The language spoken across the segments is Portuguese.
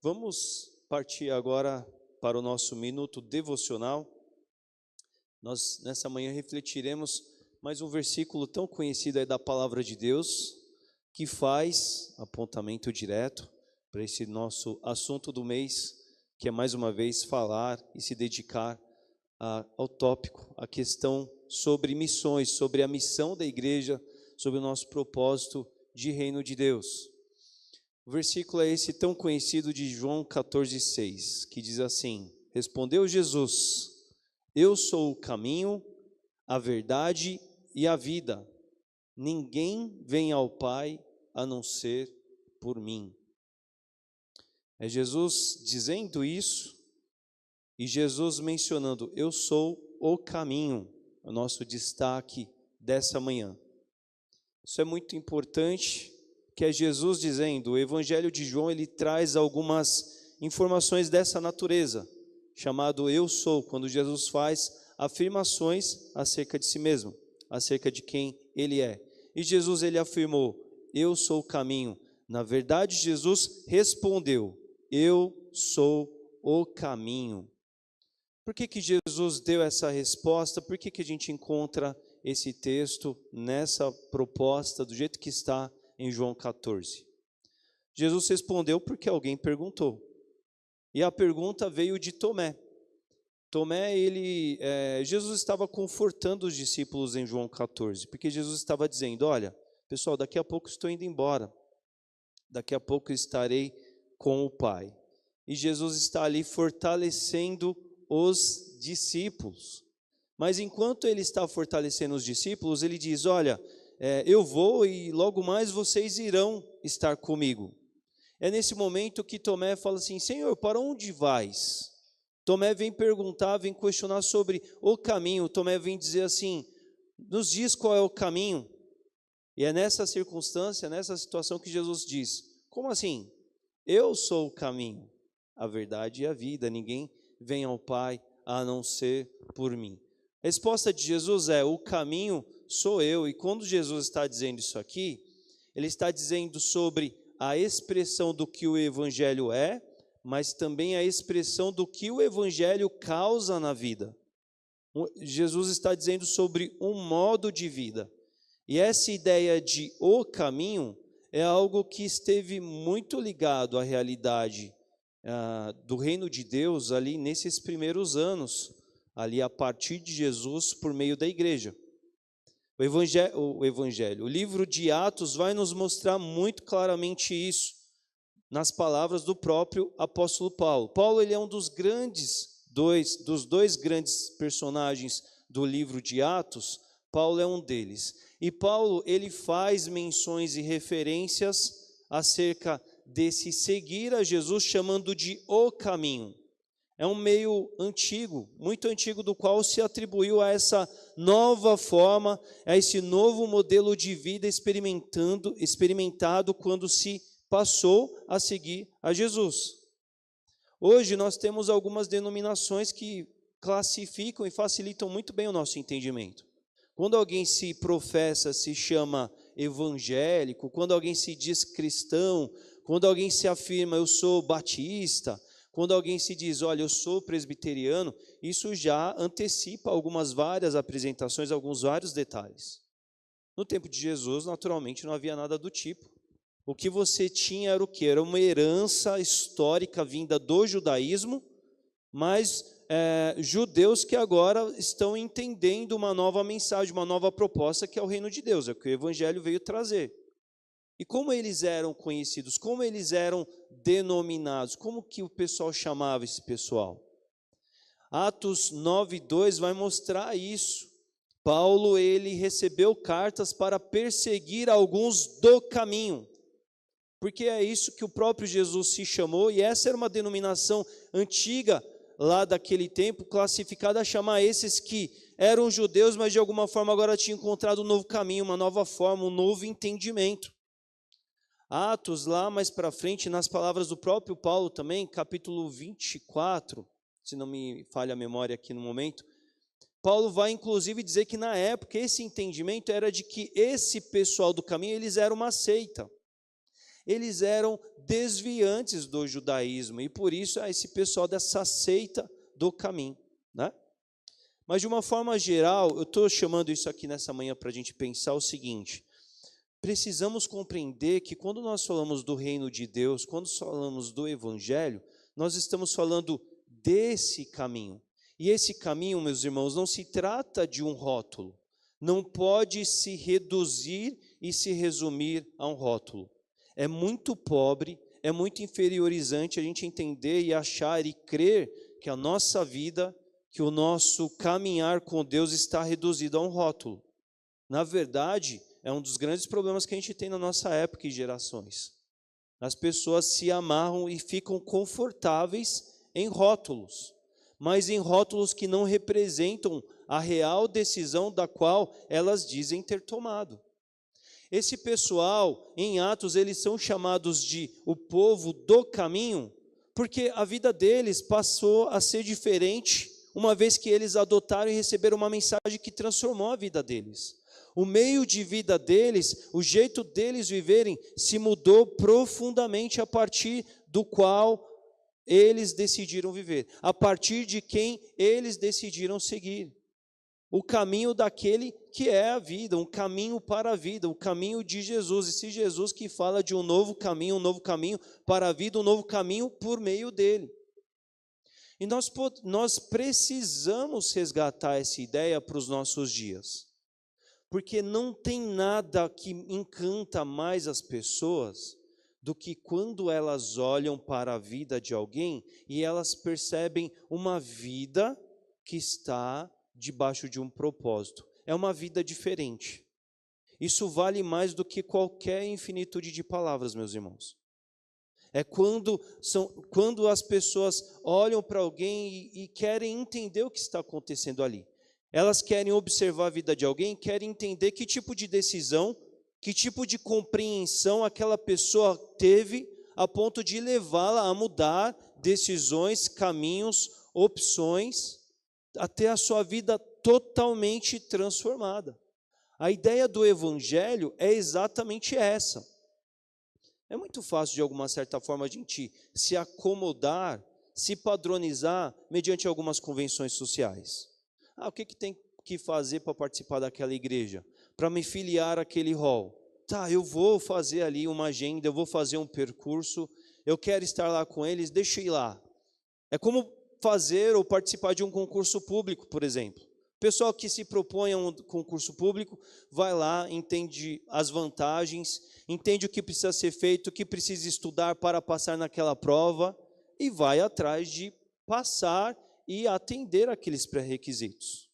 Vamos partir agora para o nosso minuto devocional. Nós, nessa manhã, refletiremos mais um versículo tão conhecido aí da Palavra de Deus, que faz apontamento direto para esse nosso assunto do mês, que é mais uma vez falar e se dedicar ao tópico, a questão sobre missões, sobre a missão da igreja, sobre o nosso propósito de reino de Deus. O versículo é esse tão conhecido de João 14,6, que diz assim: Respondeu Jesus: Eu sou o caminho, a verdade e a vida. Ninguém vem ao Pai a não ser por mim. É Jesus dizendo isso e Jesus mencionando: Eu sou o caminho, o nosso destaque dessa manhã. Isso é muito importante, que é Jesus dizendo. O Evangelho de João, ele traz algumas informações dessa natureza, chamado eu sou, quando Jesus faz afirmações acerca de si mesmo, acerca de quem ele é. E Jesus, ele afirmou: eu sou o caminho. Na verdade, Jesus respondeu: eu sou o caminho. Por que Jesus deu essa resposta? Por que a gente encontra esse texto nessa proposta do jeito que está em João 14? Jesus respondeu porque alguém perguntou. E a pergunta veio de Tomé. Tomé, Jesus estava confortando os discípulos em João 14, porque Jesus estava dizendo: olha, pessoal, daqui a pouco estou indo embora, daqui a pouco estarei com o Pai. E Jesus está ali fortalecendo os discípulos. Mas enquanto ele está fortalecendo os discípulos, ele diz: olha, eu vou e logo mais vocês irão estar comigo. É nesse momento que Tomé fala assim: Senhor, para onde vais? Tomé vem perguntar, vem questionar sobre o caminho. Tomé vem dizer assim: nos diz qual é o caminho. E é nessa circunstância, nessa situação que Jesus diz: como assim? Eu sou o caminho, a verdade e a vida. Ninguém vem ao Pai a não ser por mim. A resposta de Jesus é: o caminho sou eu. E quando Jesus está dizendo isso aqui, ele está dizendo sobre a expressão do que o Evangelho é, mas também a expressão do que o Evangelho causa na vida. Jesus está dizendo sobre um modo de vida. E essa ideia de o caminho é algo que esteve muito ligado à realidade do reino de Deus ali nesses primeiros anos, ali a partir de Jesus por meio da igreja. O livro de Atos vai nos mostrar muito claramente isso, nas palavras do próprio apóstolo Paulo. Paulo, ele é um dos dois grandes personagens do livro de Atos. Paulo é um deles. E Paulo, ele faz menções e referências acerca desse seguir a Jesus, chamando de o caminho. É um meio antigo, muito antigo, do qual se atribuiu a essa nova forma, a esse novo modelo de vida experimentado quando se passou a seguir a Jesus. Hoje nós temos algumas denominações que classificam e facilitam muito bem o nosso entendimento. Quando alguém se professa, se chama evangélico, quando alguém se diz cristão, quando alguém se afirma eu sou batista, quando alguém se diz, olha, eu sou presbiteriano, isso já antecipa várias apresentações, vários detalhes. No tempo de Jesus, naturalmente, não havia nada do tipo. O que você tinha era o quê? Era uma herança histórica vinda do judaísmo, mas judeus que agora estão entendendo uma nova mensagem, uma nova proposta, que é o reino de Deus, é o que o Evangelho veio trazer. E como eles eram conhecidos, como eles eram denominados, como que o pessoal chamava esse pessoal? Atos 9:2 vai mostrar isso. Paulo, ele recebeu cartas para perseguir alguns do caminho, porque é isso que o próprio Jesus se chamou, e essa era uma denominação antiga lá daquele tempo, classificada a chamar esses que eram judeus, mas de alguma forma agora tinham encontrado um novo caminho, uma nova forma, um novo entendimento. Atos, lá mais para frente, nas palavras do próprio Paulo também, capítulo 24, se não me falha a memória aqui no momento, Paulo vai inclusive dizer que na época esse entendimento era de que esse pessoal do caminho, eles eram uma seita. Eles eram desviantes do judaísmo, e por isso é esse pessoal dessa seita do caminho, né? Mas de uma forma geral, eu estou chamando isso aqui nessa manhã para a gente pensar o seguinte: precisamos compreender que quando nós falamos do reino de Deus, quando falamos do evangelho, nós estamos falando desse caminho. E esse caminho, meus irmãos, não se trata de um rótulo. Não pode se reduzir e se resumir a um rótulo. É muito pobre, é muito inferiorizante a gente entender e achar e crer que a nossa vida, que o nosso caminhar com Deus está reduzido a um rótulo. Na verdade, é um dos grandes problemas que a gente tem na nossa época e gerações. As pessoas se amarram e ficam confortáveis em rótulos, mas em rótulos que não representam a real decisão da qual elas dizem ter tomado. Esse pessoal, em Atos, eles são chamados de o povo do caminho, porque a vida deles passou a ser diferente, uma vez que eles adotaram e receberam uma mensagem que transformou a vida deles. O meio de vida deles, o jeito deles viverem, se mudou profundamente a partir do qual eles decidiram viver, a partir de quem eles decidiram seguir. O caminho daquele que é a vida, um caminho para a vida, o caminho de Jesus. E se Jesus que fala de um novo caminho para a vida, um novo caminho por meio dele. E nós precisamos resgatar essa ideia para os nossos dias. Porque não tem nada que encanta mais as pessoas do que quando elas olham para a vida de alguém e elas percebem uma vida que está debaixo de um propósito. É uma vida diferente. Isso vale mais do que qualquer infinitude de palavras, meus irmãos. É quando as pessoas olham para alguém e querem entender o que está acontecendo ali. Elas querem observar a vida de alguém, querem entender que tipo de decisão, que tipo de compreensão aquela pessoa teve a ponto de levá-la a mudar decisões, caminhos, opções, até a sua vida totalmente transformada. A ideia do evangelho é exatamente essa. É muito fácil, de alguma certa forma, a gente se acomodar, se padronizar mediante algumas convenções sociais. O que tem que fazer para participar daquela igreja? Para me filiar àquele hall? Eu vou fazer ali uma agenda, eu vou fazer um percurso, eu quero estar lá com eles, deixa eu ir lá. É como fazer ou participar de um concurso público, por exemplo. O pessoal que se propõe a um concurso público, vai lá, entende as vantagens, entende o que precisa ser feito, o que precisa estudar para passar naquela prova, e vai atrás de passar e atender aqueles pré-requisitos.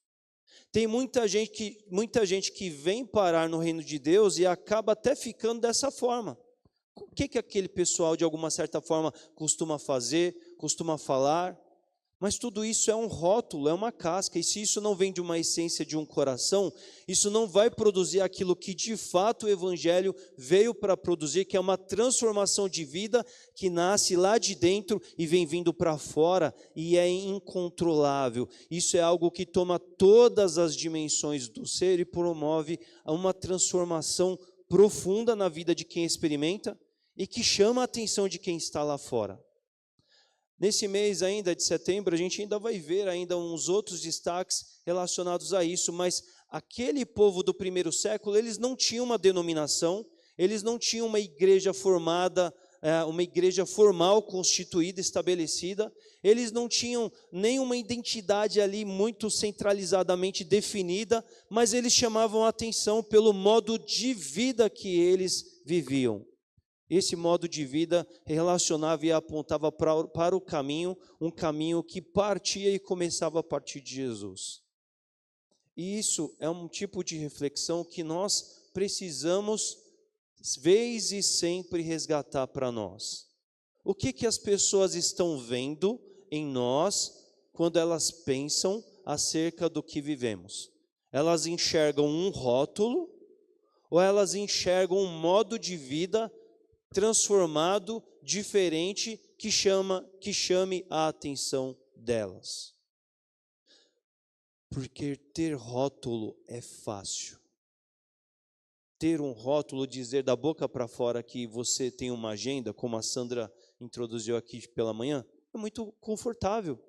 Tem muita gente que vem parar no reino de Deus e acaba até ficando dessa forma. O que aquele pessoal, de alguma certa forma, costuma fazer, costuma falar? Mas tudo isso é um rótulo, é uma casca, e se isso não vem de uma essência de um coração, isso não vai produzir aquilo que de fato o evangelho veio para produzir, que é uma transformação de vida que nasce lá de dentro e vem vindo para fora e é incontrolável. Isso é algo que toma todas as dimensões do ser e promove uma transformação profunda na vida de quem experimenta e que chama a atenção de quem está lá fora. Nesse mês ainda de setembro, a gente ainda vai ver ainda uns outros destaques relacionados a isso, mas aquele povo do primeiro século, eles não tinham uma denominação, eles não tinham uma igreja formada, uma igreja formal constituída, estabelecida, eles não tinham nenhuma identidade ali muito centralizadamente definida, mas eles chamavam a atenção pelo modo de vida que eles viviam. Esse modo de vida relacionava e apontava para o caminho, um caminho que partia e começava a partir de Jesus. E isso é um tipo de reflexão que nós precisamos, vez e sempre, resgatar para nós. O que as pessoas estão vendo em nós quando elas pensam acerca do que vivemos? Elas enxergam um rótulo ou elas enxergam um modo de vida transformado, diferente, que chame a atenção delas? Porque ter rótulo é fácil. ter um rótulo, dizer da boca para fora que você tem uma agenda, como a Sandra introduziu aqui pela manhã, é muito confortável.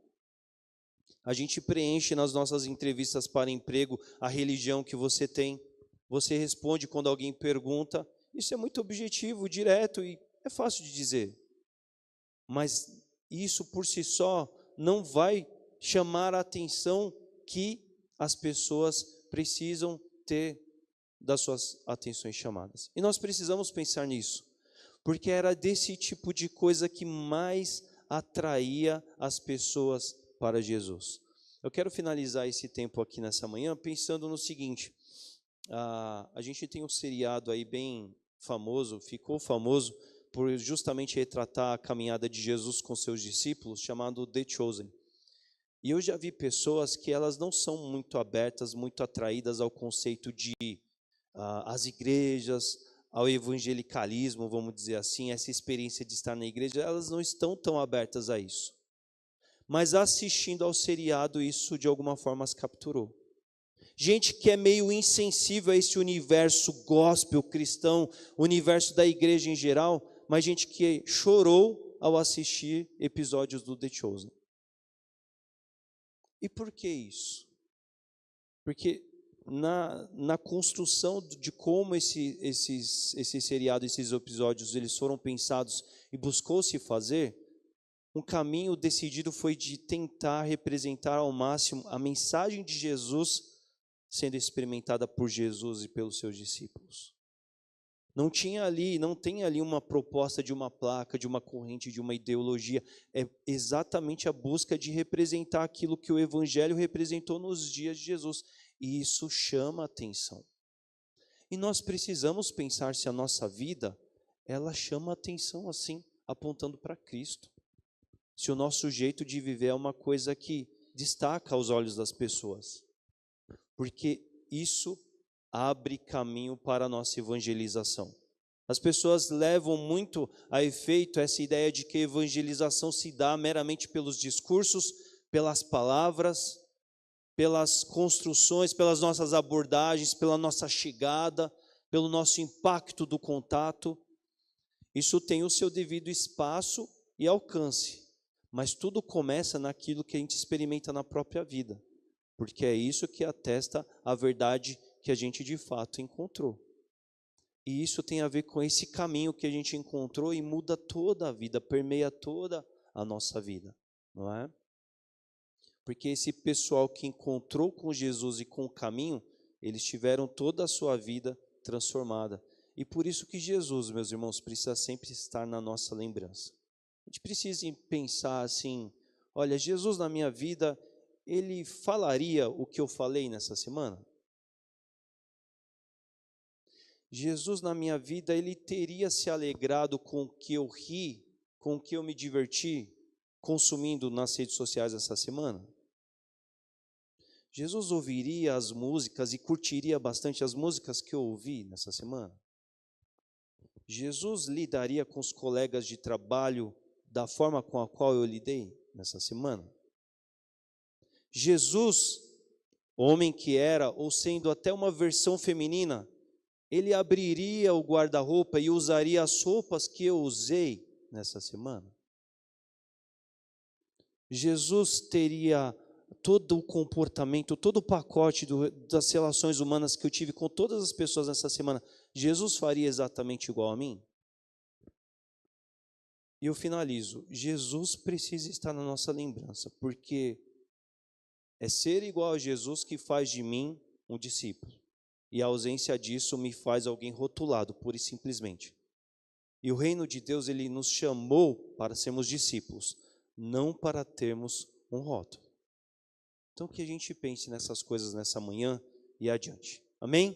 A gente preenche nas nossas entrevistas para emprego a religião que você tem. Você responde quando alguém pergunta. Isso é muito objetivo, direto e é fácil de dizer. Mas isso por si só não vai chamar a atenção que as pessoas precisam ter das suas atenções chamadas. E nós precisamos pensar nisso, porque era desse tipo de coisa que mais atraía as pessoas para Jesus. Eu quero finalizar esse tempo aqui nessa manhã pensando no seguinte: a gente tem um seriado aí bem famoso, ficou famoso por justamente retratar a caminhada de Jesus com seus discípulos, chamado The Chosen. E eu já vi pessoas que elas não são muito abertas, muito atraídas ao conceito de as igrejas, ao evangelicalismo, vamos dizer assim, essa experiência de estar na igreja, elas não estão tão abertas a isso. Mas assistindo ao seriado, isso de alguma forma as capturou. Gente que é meio insensível a esse universo gospel cristão, universo da igreja em geral, mas gente que chorou ao assistir episódios do The Chosen. E por que isso? Porque na construção de como esse seriado, esses episódios, eles foram pensados e buscou-se fazer, um caminho decidido foi de tentar representar ao máximo a mensagem de Jesus sendo experimentada por Jesus e pelos seus discípulos. Não tem ali uma proposta de uma placa, de uma corrente, de uma ideologia. É exatamente a busca de representar aquilo que o Evangelho representou nos dias de Jesus. E isso chama a atenção. E nós precisamos pensar se a nossa vida, ela chama a atenção assim, apontando para Cristo. Se o nosso jeito de viver é uma coisa que destaca aos olhos das pessoas. Porque isso abre caminho para a nossa evangelização. As pessoas levam muito a efeito essa ideia de que a evangelização se dá meramente pelos discursos, pelas palavras, pelas construções, pelas nossas abordagens, pela nossa chegada, pelo nosso impacto do contato. Isso tem o seu devido espaço e alcance, mas tudo começa naquilo que a gente experimenta na própria vida, porque é isso que atesta a verdade que a gente de fato encontrou. E isso tem a ver com esse caminho que a gente encontrou e muda toda a vida, permeia toda a nossa vida, não é? Porque esse pessoal que encontrou com Jesus e com o caminho, eles tiveram toda a sua vida transformada. E por isso que Jesus, meus irmãos, precisa sempre estar na nossa lembrança. A gente precisa pensar assim, olha, Jesus na minha vida, ele falaria o que eu falei nessa semana? Jesus na minha vida, ele teria se alegrado com o que eu ri, com o que eu me diverti, consumindo nas redes sociais essa semana? Jesus ouviria as músicas e curtiria bastante as músicas que eu ouvi nessa semana? Jesus lidaria com os colegas de trabalho da forma com a qual eu lidei nessa semana? Jesus, homem que era, ou sendo até uma versão feminina, ele abriria o guarda-roupa e usaria as roupas que eu usei nessa semana? Jesus teria todo o comportamento, todo o pacote das relações humanas que eu tive com todas as pessoas nessa semana, Jesus faria exatamente igual a mim? E eu finalizo, Jesus precisa estar na nossa lembrança, porque é ser igual a Jesus que faz de mim um discípulo. E a ausência disso me faz alguém rotulado, pura e simplesmente. E o reino de Deus, ele nos chamou para sermos discípulos, não para termos um rótulo. Então que a gente pense nessas coisas nessa manhã e adiante. Amém?